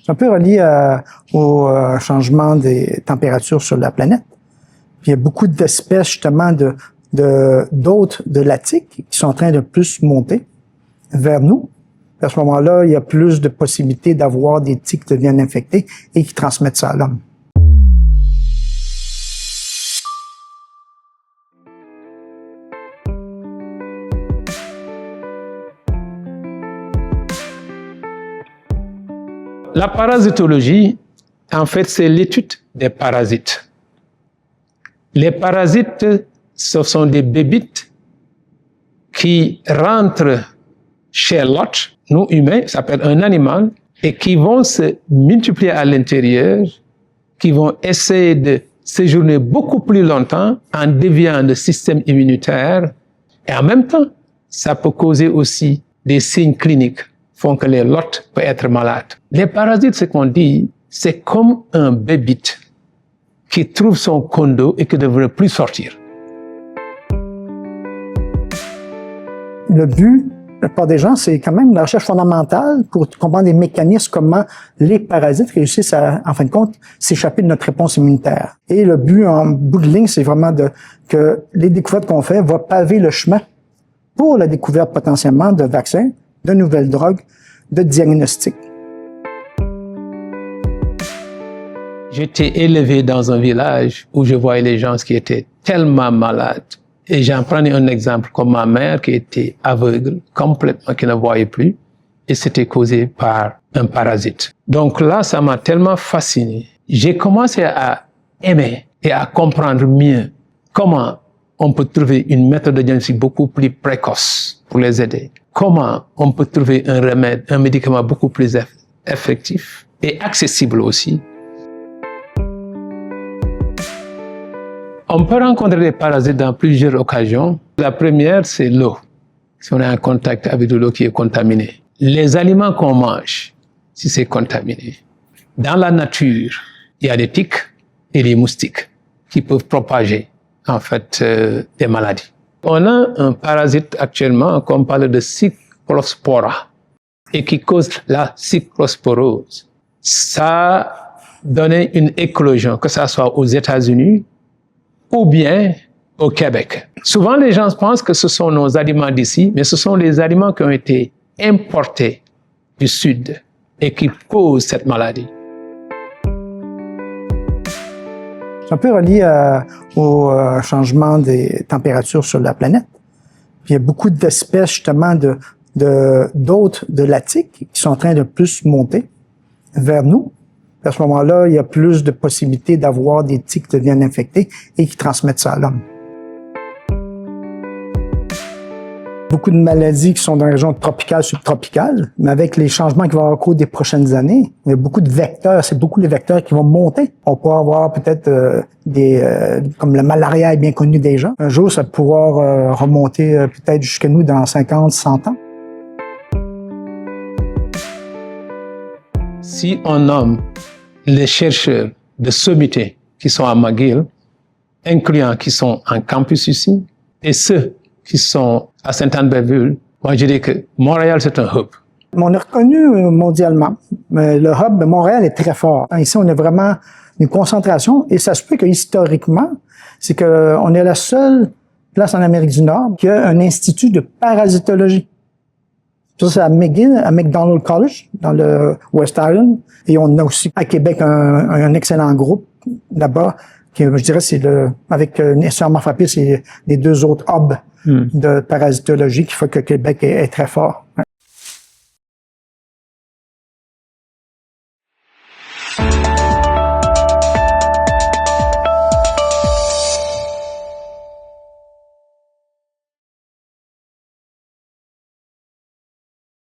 C'est un peu relié au changement des températures sur la planète. Puis il y a beaucoup d'espèces, justement, d'hôtes de la tique qui sont en train de plus monter vers nous. À ce moment-là, il y a plus de possibilités d'avoir des tiques qui deviennent infectées et qui transmettent ça à l'homme. La parasitologie, en fait, c'est l'étude des parasites. Les parasites, ce sont des bébites qui rentrent chez l'hôte, nous humains, ça s'appelle un animal, et qui vont se multiplier à l'intérieur, qui vont essayer de séjourner beaucoup plus longtemps en déviant le système immunitaire. Et en même temps, ça peut causer aussi des signes cliniques font que les l'hôte peut être malade. Les parasites, ce qu'on dit, c'est comme un bébite qui trouve son condo et qui ne devrait plus sortir. Le but, la plupart des gens, c'est quand même la recherche fondamentale pour comprendre les mécanismes, comment les parasites réussissent à, en fin de compte, s'échapper de notre réponse immunitaire. Et le but, en bout de ligne, c'est vraiment que les découvertes qu'on fait vont paver le chemin pour la découverte potentiellement de vaccins, de nouvelles drogues, de diagnostics. J'étais élevé dans un village où je voyais les gens qui étaient tellement malades. Et j'en prenais un exemple comme ma mère qui était aveugle, complètement, qui ne voyait plus. Et c'était causé par un parasite. Donc là, ça m'a tellement fasciné. J'ai commencé à aimer et à comprendre mieux comment on peut trouver une méthode de diagnostic beaucoup plus précoce pour les aider. Comment on peut trouver un remède, un médicament beaucoup plus effectif et accessible aussi. On peut rencontrer des parasites dans plusieurs occasions. La première, c'est l'eau. Si on est en contact avec de l'eau qui est contaminée. Les aliments qu'on mange, si c'est contaminé. Dans la nature, il y a des tiques et des moustiques qui peuvent propager, en fait, des maladies. On a un parasite actuellement qu'on parle de Cyclospora et qui cause la cyclosporose. Ça a donné une éclosion, que ce soit aux États-Unis ou bien au Québec. Souvent, les gens pensent que ce sont nos aliments d'ici, mais ce sont les aliments qui ont été importés du Sud et qui causent cette maladie. C'est un peu relié au changement des températures sur la planète. Puis il y a beaucoup d'espèces, justement, d'hôtes de la tique qui sont en train de plus monter vers nous. À ce moment-là, il y a plus de possibilités d'avoir des tiques qui deviennent infectées et qui transmettent ça à l'homme. Beaucoup de maladies qui sont dans les régions tropicales, subtropicales, mais avec les changements qui vont avoir au cours des prochaines années, il y a beaucoup de vecteurs, c'est beaucoup les vecteurs qui vont monter. On pourra avoir peut-être comme le malaria est bien connu des gens. Un jour, ça pourra remonter peut-être jusqu'à nous dans 50, 100 ans. Si on nomme les chercheurs de sommité qui sont à McGill, incluant qui sont en campus ici, et ceux qui sont à Sainte-Anne-Belleville, moi je dis que Montréal c'est un hub. On est reconnu mondialement, mais le hub de Montréal est très fort. Ici, on a vraiment une concentration, et ça se peut que historiquement, c'est qu'on est la seule place en Amérique du Nord qui a un institut de parasitologie. Ça, c'est à McGill, à McDonald College, dans le West Island. Et on a aussi à Québec un excellent groupe là-bas, qui, je dirais, c'est avec nécessairement frappé, c'est les deux autres hubs de parasitologie qui fait que Québec est très fort.